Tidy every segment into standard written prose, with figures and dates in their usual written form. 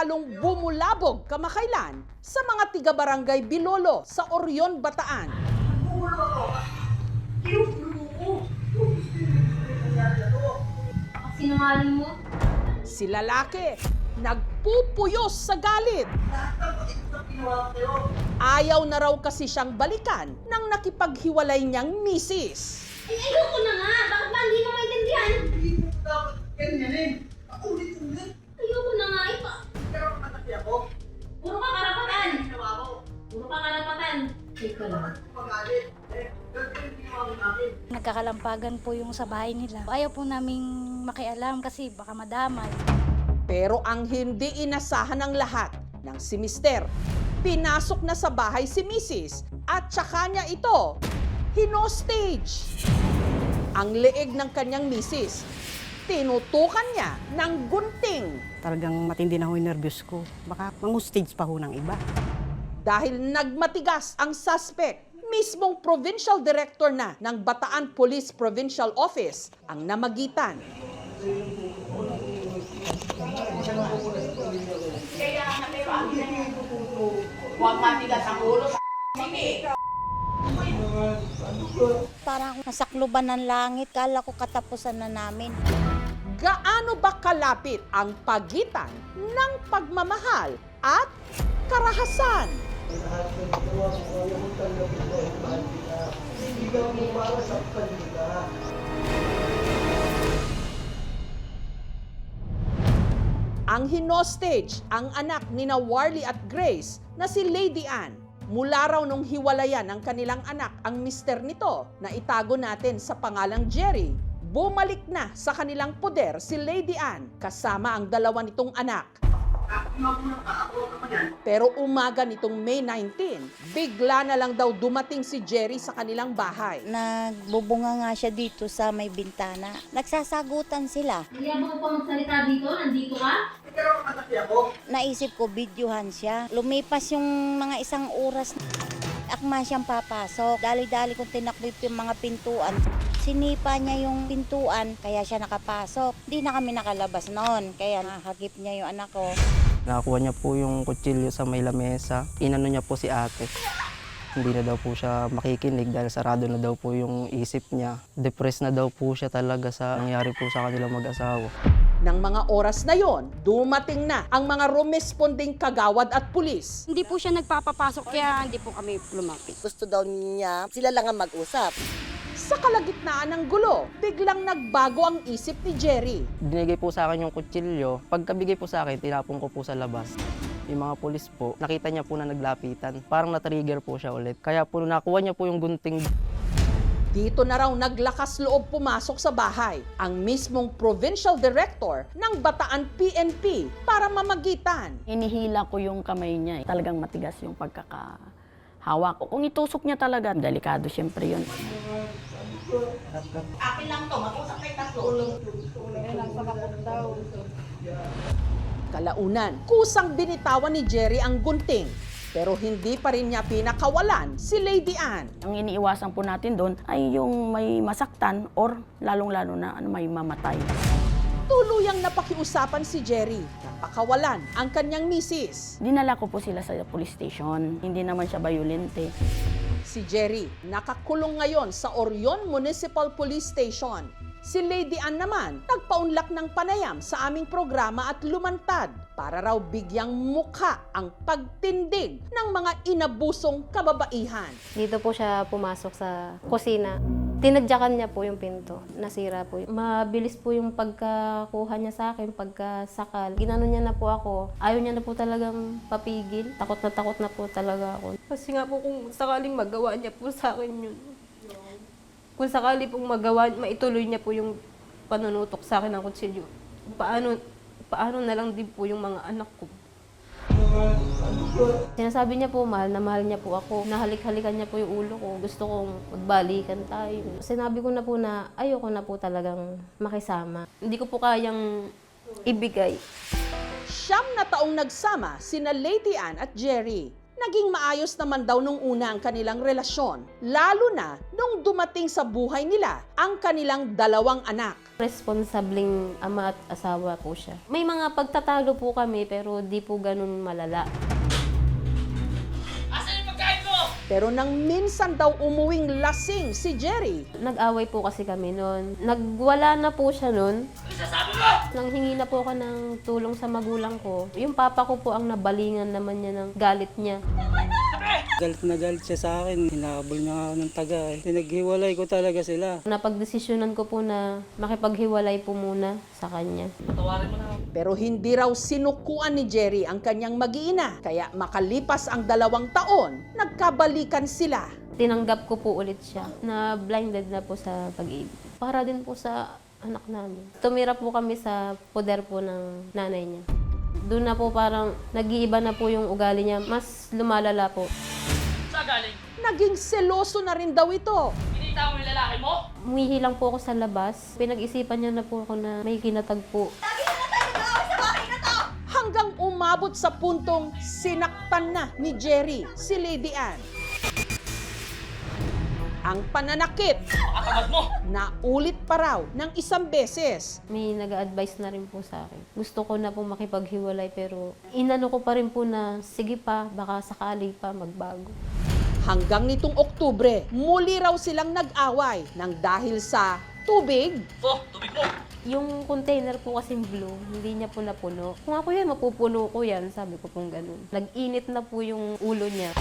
lalong bumulabog kamakailan sa mga tiga-barangay Bilolo sa Orion, Bataan. Sinungaling mo? Si lalaki, nagpupuyos sa galit. Ayaw na raw kasi siyang balikan ng nakipaghiwalay niyang misis. Ay, ayoko na nga! Bakit ba hindi mo maintindihan? Hindi mo dapat ganyanin. Ulit-ulit. Ayoko na nga! Pero mataki ako. Puro ka karapatan! Ginawa mo. Puro ka karapatan! Teka lang. Magalit. Ganito yung ginawa mo namin. Nagkakalampagan po yung sa bahay nila. Ayaw po naming makialam kasi baka madamay. Pero ang hindi inasahan ng lahat ng si Mister, pinasok na sa bahay si Mrs. at saka niya ito hinostage. Ang leeg ng kanyang misis, tinutukan niya ng gunting. Talagang matindi na ho yung nervyos ko. Baka mang-stage pa ho ng iba. Dahil nagmatigas ang suspect, mismong provincial director na ng Bataan Police Provincial Office ang namagitan. Huwag matigas ang ulo sa Parang nasakluban ng langit. Kala ko katapusan na namin. Gaano ba kalapit ang pagitan ng pagmamahal at karahasan? Ang hinostage ang anak ni Warly at Grace na si Lady Ann. Mula raw nung hiwalayan ng kanilang anak ang mister nito na itago natin sa pangalang Jerry, bumalik na sa kanilang poder si Lady Ann kasama ang dalawa nitong anak. Pero umaga nitong May 19, bigla na lang daw dumating si Jerry sa kanilang bahay. Nagbubunga nga siya dito sa may bintana. Nagsasagutan sila. Hindi ako pa magsalita dito? Nandito ka? Pero mataki ako. Naisip ko, videohan siya. Lumipas yung mga isang oras. Akma siyang papasok. Dali-dali kong tinakbit yung mga pintuan. Sinipa niya yung pintuan, kaya siya nakapasok. Di na kami nakalabas noon, kaya nakakagip niya yung anak ko. Nakakuha niya po yung kutsilyo sa may lamesa. Inano niya po si ate. Hindi na daw po siya makikinig dahil sarado na daw po yung isip niya. Depressed na daw po siya talaga sa nangyari po sa kanilang mag-asawa. Nang mga oras na yon, dumating na ang mga rumesponding kagawad at pulis. Hindi po siya nagpapapasok kaya hindi po kami lumapit. Gusto daw niya, sila lang ang mag-usap. Sa kalagitnaan ng gulo, biglang nagbago ang isip ni Jerry. Binigay po sa akin yung kutsilyo. Pagkabigay po sa akin, tinapon ko po sa labas. Yung mga pulis po, nakita niya po na naglapitan. Parang na-trigger po siya ulit. Kaya po nakuha niya po yung gunting. Dito na raw naglakas loob pumasok sa bahay ang mismong provincial director ng Bataan PNP para mamagitan. Hinihila ko yung kamay niya. Talagang matigas yung pagkakahawak ko. Kung itusok niya talaga, delikado siyempre yun. Akin lang to, mag-usap kayo tatlo. Kalaunan, kusang binitawan ni Jerry ang gunting. Pero hindi pa rin niya pinakawalan si Lady Ann. Ang iniiwasan po natin doon ay yung may masaktan or lalong-lalo na may mamatay. Tuluyang napakiusapan si Jerry na pakawalan ang kanyang misis. Dinala ko po sila sa police station. Hindi naman siya bayolente. Si Jerry nakakulong ngayon sa Orion Municipal Police Station. Si Lady Ann naman nagpaunlak ng panayam sa aming programa at lumantad para raw bigyang mukha ang pagtindig ng mga inabusong kababaihan. Dito po siya pumasok sa kusina. Tinadyakan niya po yung pinto. Nasira po. Mabilis po yung pagkakuha niya sa akin, pagkasakal. Ginano niya na po ako. Ayaw niya na po talagang papigil. Takot na po talaga ako. Kasi nga po kung sakaling magawa niya po sa akin yun. Kung sakali pong magawa, maituloy niya po yung panunutok sa akin ng kutsilyo. Paano na lang din po yung mga anak ko. Sinasabi niya po, mahal na mahal niya po ako. Nahalik-halikan niya po yung ulo ko. Gusto kong magbalikan tayo. Sinabi ko na po na ayoko na po talagang makisama. Hindi ko po kayang ibigay. 9 na taong nagsama sina Lady Ann at Jerry. Naging maayos naman daw nung una ang kanilang relasyon, lalo na nung dumating sa buhay nila ang kanilang dalawang anak. Responsabling ama at asawa po siya. May mga pagtatalo po kami pero di po ganun malala. Pero nang minsan daw umuwing lasing si Jerry, Nag-away po kasi kami noon. Nagwala na po siya noon. Nang hingi na po ako ng tulong sa magulang ko. Yung papa ko po ang nabalingan naman niya ng galit niya. Galit na galit siya sa akin. Hinabol niya ako ng taga. Pinaghiwalay ko talaga sila. Napagdesisyonan ko po na makipaghiwalay po muna sa kanya. pero hindi raw sinukuan ni Jerry ang kanyang mag-iina. Kaya makalipas ang 2 taon, nagkabalikan sila. Tinanggap ko po ulit siya na blinded na po sa pag-ibig. Para din po sa anak namin. Tumira po kami sa poder po ng nanay niya. Doon na po parang nag-iiba na po yung ugali niya. Mas lumalala po. Naging seloso na rin daw ito. Umihi lang po ako sa labas. Pinag-isipan niya na po ako na may kinatagpo. Hanggang umabot sa puntong sinaktan na ni Jerry si Lady Ann. Ang pananakit na ulit pa raw ng 1 beses. May nag-a-advise na rin po sa akin. Gusto ko na po makipaghiwalay pero inano ko pa rin po na sige pa, baka sakali pa magbago. Hanggang nitong Oktubre, muli raw silang nag-away nang dahil sa tubig. Yung container po kasing blue, hindi niya po napuno. Kung ako yan, mapupuno ko yan, sabi ko pong ganun. Nag-init na po yung ulo niya.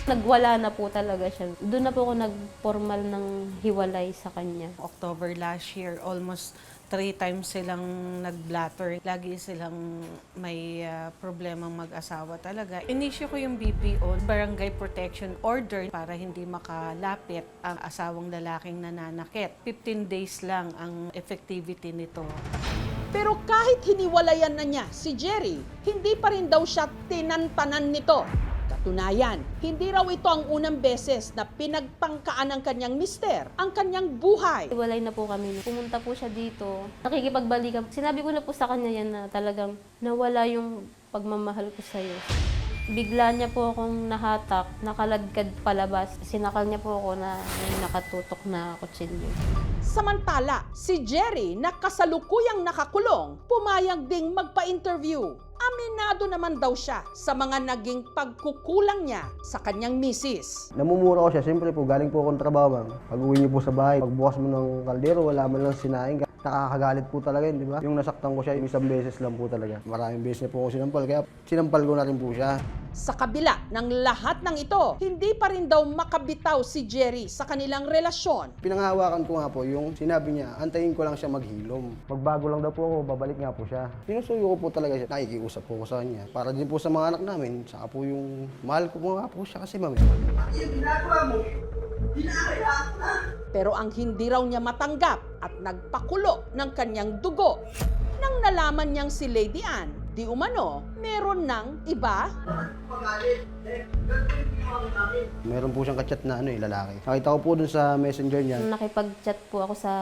Nagwala na po talaga siya. Doon na po ako nag-formal ng hiwalay sa kanya. October last year, almost 3 times silang nag-blatter. Lagi silang may problemang mag-asawa talaga. Inisyo ko yung BPO, Barangay Protection Order, para hindi makalapit ang asawang lalaking nananakit. 15 days lang ang effectivity nito. Pero kahit hiniwalayan na niya si Jerry, hindi pa rin daw siya tinantanan nito. Katunayan, hindi raw ito ang unang beses na pinagtangkaan ng kanyang mister ang kanyang buhay. Hiwalay na po kami. Pumunta po siya dito. Nakikipagbalikan. Sinabi ko na po sa kanya yan na talagang nawala yung pagmamahal ko sa'yo. Bigla niya po akong nahatak, nakaladkad palabas. Sinakal niya po ako na may nakatutok na kutsilyo. Samantala, si Jerry na kasalukuyang nakakulong, pumayag ding magpa-interview. Aminado naman daw siya sa mga naging pagkukulang niya sa kanyang misis. Namumura ko siya, siyempre po, galing po akong trabaho, ma'am. Pag-uwi niyo po sa bahay, pagbukas mo ng kaldero, wala man lang sinaing. Nakakagalit po talaga yun, di ba? Yung nasaktan ko siya, yung 1 beses lang po talaga. Maraming beses niya po ako sinampal, kaya sinampal ko na rin po siya. Sa kabila ng lahat ng ito, hindi pa rin daw makabitaw si Jerry sa kanilang relasyon. Pinanghawakan ko nga po yung sinabi niya, antayin ko lang siya maghilom. Magbago lang daw po ako, babalik nga po siya. Sinusuyo ko po talaga siya. Nakikiusap po ko sa kanya. Para din po sa mga anak namin, saka po yung mahal ko po nga po siya kasi ma'am. Yung ginagawa mo, hinahayaan ko na. Pero ang hindi raw niya matanggap at nagpakulo ng kanyang dugo. Nang nalaman niyang si Lady Ann, di umano, meron ng iba. Pagalit. Ganito yung ginawa namin. Meron po siyang kachat na lalaki. Nakita ko po dun sa messenger niya. Nakipag-chat po ako sa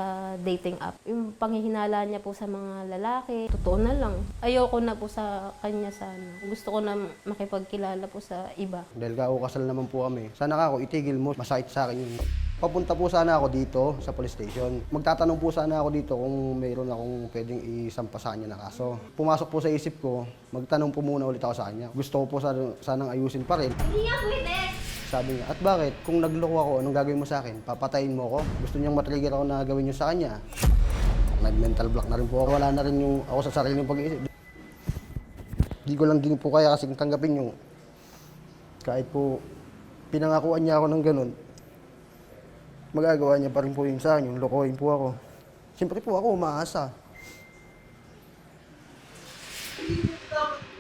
dating app. Yung panghihinala niya po sa mga lalaki, totoo na lang. Ayoko na po sa kanya sana. Gusto ko na makipagkilala po sa iba. Dahil kaukasal naman po kami. Sana ka ako, itigil mo. Masakit sa akin yun. Papunta po sana ako dito sa police station. Magtatanong po sana ako dito kung mayroon akong pwedeng isampa sa kanya na kaso. Pumasok po sa isip ko, magtanong po muna ulit ako sa kanya. Gusto ko po sanang ayusin pa rin. Hindi nga pwede. Sabi niya, at bakit? Kung nagloko ako, anong gagawin mo sa akin? Papatayin mo ako? Gusto niyang matrigger ako na gawin niyo sa kanya. Nag-mental block na rin po ako. Wala na rin yung ako sa sariling pag-iisip. Di ko lang din po kaya kasing tanggapin yung kahit po pinangakuan niya ako ng ganun, magagawa niya pa rin po yun sa akin, yung lokohin po ako. Siyempre po ako umaasa.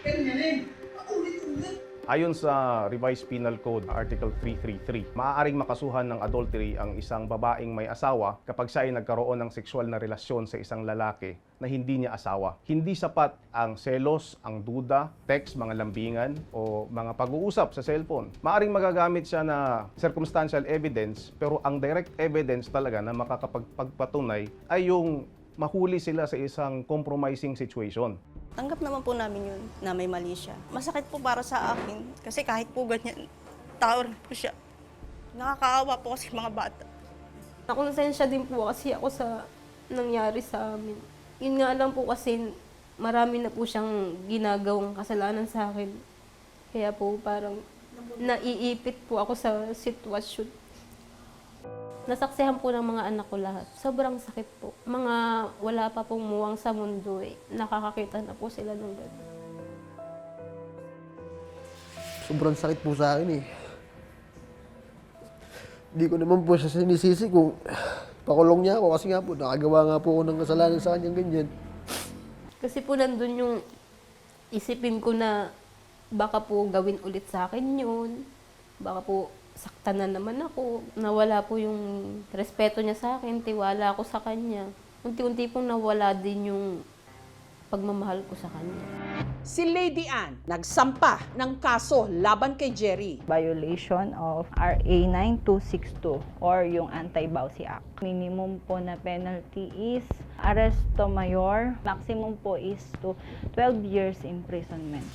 Ganyanin. Paulit-ulit. Ayon sa Revised Penal Code Article 333, maaaring makasuhan ng adultery ang isang babaeng may asawa kapag siya ay nagkaroon ng sexual na relasyon sa isang lalaki na hindi niya asawa. Hindi sapat ang selos, ang duda, text, mga lambingan o mga pag-uusap sa cellphone. Maaaring magagamit siya na circumstantial evidence, pero ang direct evidence talaga na makakapagpatunay ay yung mahuli sila sa isang compromising situation. Tanggap naman po namin yun na may mali siya. Masakit po para sa akin kasi kahit po ganyan, tao rin po siya. Nakakaawa po kasi mga bata. Nakonsensya din po kasi ako sa nangyari sa amin. Yun nga lang po kasi marami na po siyang ginagawang kasalanan sa akin. Kaya po parang naiipit po ako sa sitwasyon. Nasaksihan po ng mga anak ko lahat. Sobrang sakit po. Mga wala pa pong muwang sa mundo nakakakita na po sila ng gano'n. Sobrang sakit po sa akin eh. Hindi ko naman po siya sinisisi kung pakulong niya ako kasi nga po, nakagawa nga po ako ng kasalanan sa kanyang ganyan. Kasi po nandun yung isipin ko na baka po gawin ulit sa akin yun. Baka po saktan na naman ako. Nawala po yung respeto niya sa akin, tiwala ako sa kanya. Unti-unti pong nawala din yung pagmamahal ko sa kanya. Si Lady Ann nagsampa ng kaso laban kay Jerry. Violation of RA 9262 or yung Anti-Bawsi Act. Minimum po na penalty is arresto mayor. Maximum po is to 12 years imprisonment.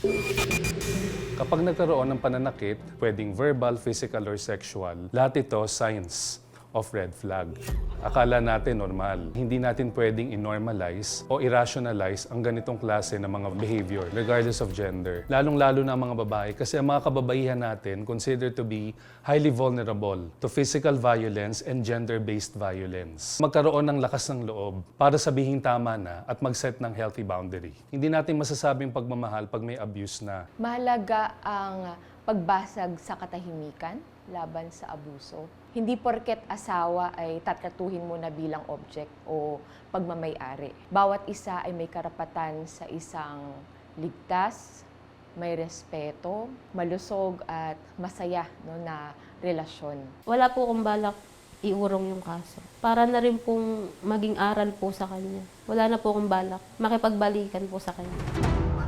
Kapag nagkaroon ng pananakit, pwedeng verbal, physical, or sexual, lahat ito signs of red flag. Akala natin normal. Hindi natin pwedeng i-normalize o i-rationalize ang ganitong klase ng mga behavior, regardless of gender. Lalong-lalo na ang mga babae kasi ang mga kababaihan natin considered to be highly vulnerable to physical violence and gender-based violence. Magkaroon ng lakas ng loob para sabihin tama na at mag-set ng healthy boundary. Hindi natin masasabing pagmamahal pag may abuse na. Mahalaga ang pagbasag sa katahimikan laban sa abuso. Hindi porket asawa ay tatratuhin mo na bilang object o pagmamay-ari. Bawat isa ay may karapatan sa isang ligtas, may respeto, malusog at masaya na relasyon. Wala po akong balak iurong yung kaso. Para na rin pong maging aral po sa kanya. Wala na po akong balak makipagbalikan po sa kanya.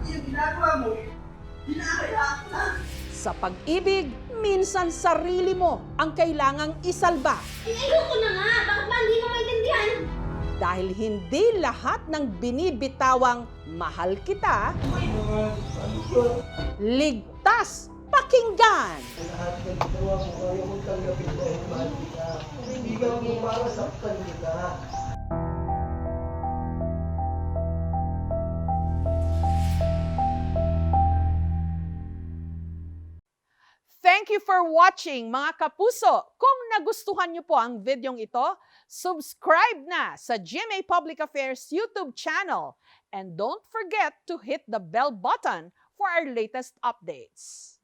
Yung ginagawa mo, hinahayaan na. Sa pag-ibig, minsan sarili mo ang kailangang isalba. Ayoko na nga! Bakit ba hindi mo maintindihan? Dahil hindi lahat ng binibitawang mahal kita, ligtas pakinggan. Lahat ng ginawa mo, ayaw mong tanggapin dahil mahal kita. Hindi ka mo para saktan kita. Thank you for watching, mga kapuso. Kung nagustuhan niyo po ang videong ito, subscribe na sa GMA Public Affairs YouTube channel. And don't forget to hit the bell button for our latest updates.